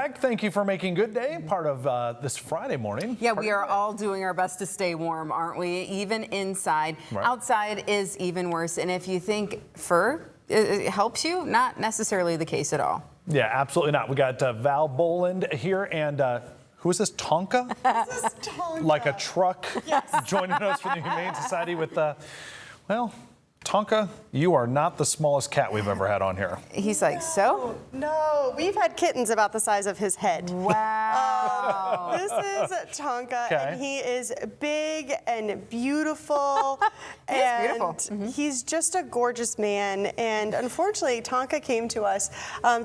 back. Thank you for making Good Day part of this Friday morning. Yeah, we are all doing our best to stay warm, aren't we? Even inside. Right. Outside is even worse. And if you think fur it helps you, not necessarily the case at all. Yeah, absolutely not. We got Val Bohland here, and who is this? Tonka? This is Tonka. Like a truck. Yes. Joining us from the Humane Society with, well, Tonka, you are not the smallest cat we've ever had on here. He's like, so? No, we've had kittens about the size of his head. Wow. This is Tonka, Okay. and he is big and beautiful. He is beautiful. He's just a gorgeous man. And unfortunately, Tonka came to us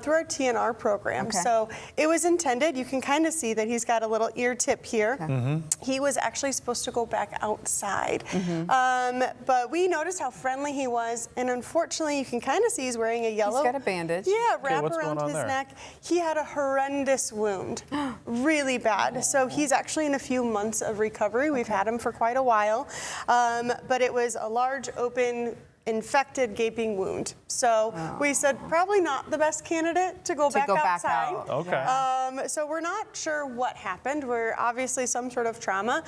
through our TNR program. Okay. So it was intended. You can kind of see that he's got a little ear tip here. Okay. He was actually supposed to go back outside. But we noticed how friendly he was. And unfortunately, you can kind of see he's wearing a yellow. He's got a bandage. Yeah, Okay, wrap what's going around on his there? neck. He had a horrendous wound, really bad. So he's actually in a few months of recovery. We've had him for quite a while, but it was a large, open, infected, gaping wound. So we said probably not the best candidate to go back outside. out. Okay. So we're not sure what happened. We're obviously some sort of trauma.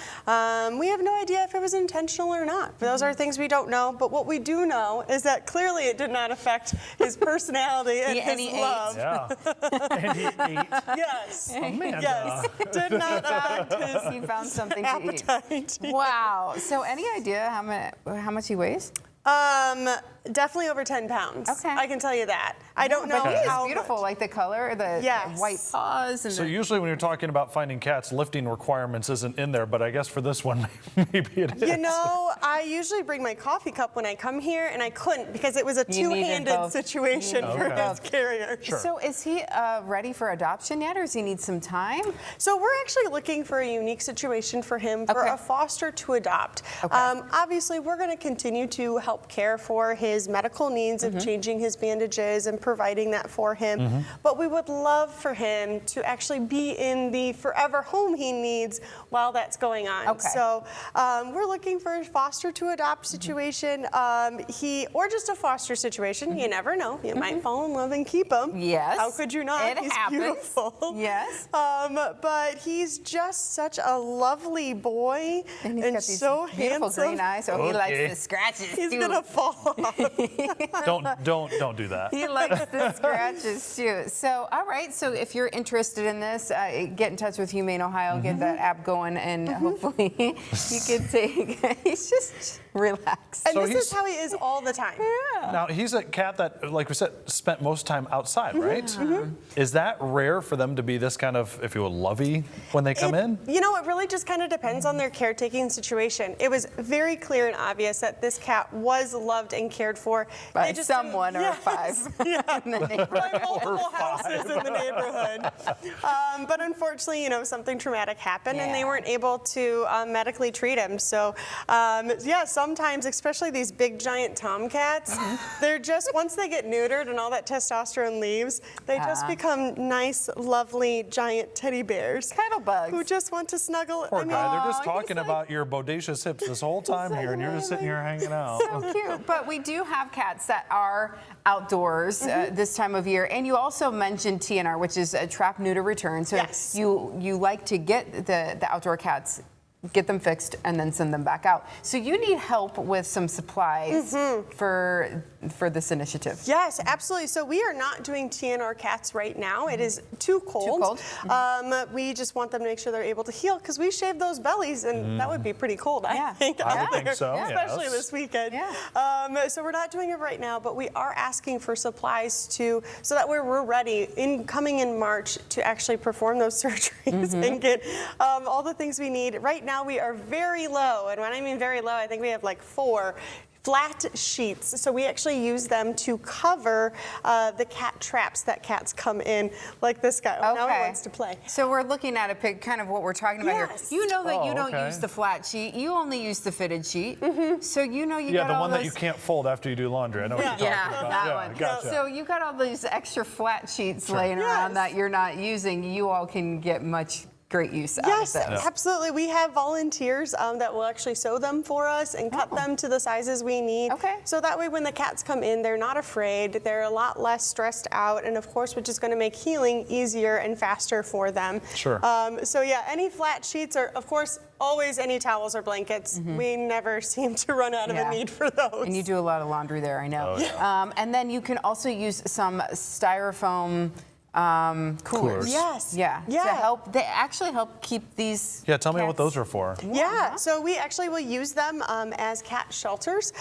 We have no idea if it was intentional or not. Those are things we don't know. But what we do know is that clearly it did not affect his personality and And his he ate. love. Yeah. And he ate. Yes. Amanda. Yes. Did not affect his He found something to eat. appetite. Wow. So any idea how much he weighs? Definitely over 10 pounds. Okay. I can tell you that. I don't know But he how is beautiful, much. like the color, the Yes. white paws. And So the, usually when you're talking about finding cats, lifting requirements isn't in there, but I guess for this one, maybe it is. You know, I usually bring my coffee cup when I come here, and I couldn't because it was a You needed two-handed both. situation You for needed his both. carrier. Sure. So is he ready for adoption yet, or does he need some time? So we're actually looking for a unique situation for him for Okay. a foster to adopt. Okay. Obviously, we're going to continue to help care for his medical needs of changing his bandages and providing that for him. But we would love for him to actually be in the forever home he needs while that's going on. Okay. So we're looking for a foster to adopt situation, or just a foster situation. You never know. You might fall in love and keep him. Yes. How could you not? It He's happens. beautiful. Yes. But he's just such a lovely boy And he's got these so beautiful handsome. green eyes. So he likes Okay. the scratches He's too. gonna fall off. Don't do that. He likes the scratches too. So, all right. So, if you're interested in this, get in touch with Humane Ohio, get that app going, and hopefully you can take. He's just relax. And So this is he's- how he is all the time. Now, he's a cat that, like we said, spent most time outside, right? Is that rare for them to be this kind of, if you will, lovey when they come in? You know, it really just kind of depends on their caretaking situation. It was very clear and obvious that this cat was loved and cared for. By They just someone or yes, five. Yeah. in the neighborhood. By multiple houses in the neighborhood. But unfortunately, you know, something traumatic happened and they Yeah. weren't able to medically treat him. So, yeah, sometimes, especially these big giant tomcats, they're just, once they get neutered and all that testosterone leaves, they just become nice, lovely, giant teddy bears. Cuddle bugs. Who just want to snuggle. Poor guy, they're just he's talking like- about your bodacious hips this whole time here, and you're just sitting here hanging out. So cute. But we do have cats that are outdoors this time of year. And you also mentioned TNR, which is a trap, neuter, return. So Yes. you like to get the outdoor cats, get them fixed, and then send them back out. So you need help with some supplies for this initiative. Yes, absolutely. So we are not doing TNR cats right now. It is too cold. We just want them to make sure they're able to heal because we shave those bellies and that would be pretty cold, I Yeah. think. I out would think there, so, especially yes. this weekend. Yeah. So we're not doing it right now, but we are asking for supplies so that we're ready coming in March to actually perform those surgeries and get all the things we need. Right now we are very low, and when I mean very low, I think we have like 4 flat sheets. So we actually use them to cover the cat traps that cats come in, like this guy. Oh, now he wants to play. So we're looking at a pic, kind of what we're talking about Yes. here. You know that Oh, you don't okay. use the flat sheet. You only use the fitted sheet. So you know you Yeah, got the all one that those- you can't fold after you do laundry. I know what you're talking Yeah, about. that Yeah, one. gotcha. So you got all these extra flat sheets laying around Yes. that you're not using. You all can get much great use out Yes, of this. absolutely. We have volunteers that will actually sew them for us and cut them to the sizes we need. Okay. So that way when the cats come in, they're not afraid. They're a lot less stressed out, and of course, which is going to make healing easier and faster for them. Sure. So yeah, any flat sheets or, of course, always any towels or blankets. We never seem to run out of Yeah. a need for those. And you do a lot of laundry there, I know. Oh, yeah. And then you can also use some styrofoam coolers. Yes. Yeah. Yeah. To help, they actually help keep these. Yeah, tell me what cats- those are for. Yeah, so we actually will use them as cat shelters.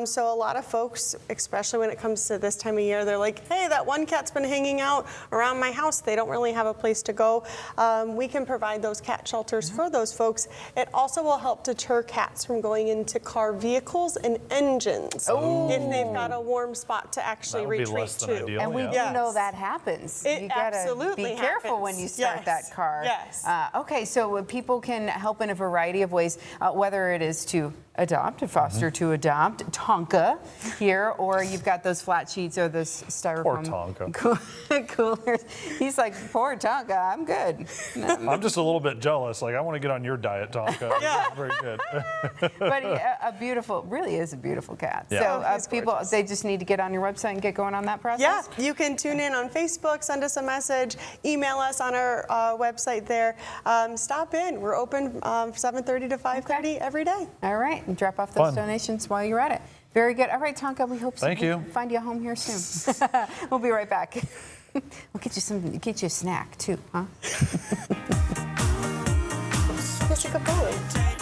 So a lot of folks, especially when it comes to this time of year, they're like, hey, that one cat's been hanging out around my house. They don't really have a place to go. We can provide those cat shelters for those folks. It also will help deter cats from going into car vehicles and engines if they've got a warm spot to actually That would be retreat less than to. ideal. And we do Yes. know that happens. It You gotta absolutely be careful when happens. you start Yes. that car. Yes. Okay, so people can help in a variety of ways, whether it is to adopt, to foster, to adopt, Tonka here, or you've got those flat sheets or those styrofoam Tonka. coolers. He's like, poor Tonka, I'm good. I'm just a little bit jealous. Like, I want to get on your diet, Tonka. Yeah. Very good. But a beautiful, really is a beautiful cat. Yeah. So Oh, he's people, gorgeous. they just need to get on your website and get going on that process? Yeah, you can tune in on Facebook, send us a message, email us on our website there. Stop in. We're open 7:30 to 5:30 every day. All right, and drop off those Fun. donations while you're at it. Very good. All right, Tonka, we hope Thank you. find you a home here soon. We'll be right back. We'll get you a snack too, huh? Let's take a Bohland.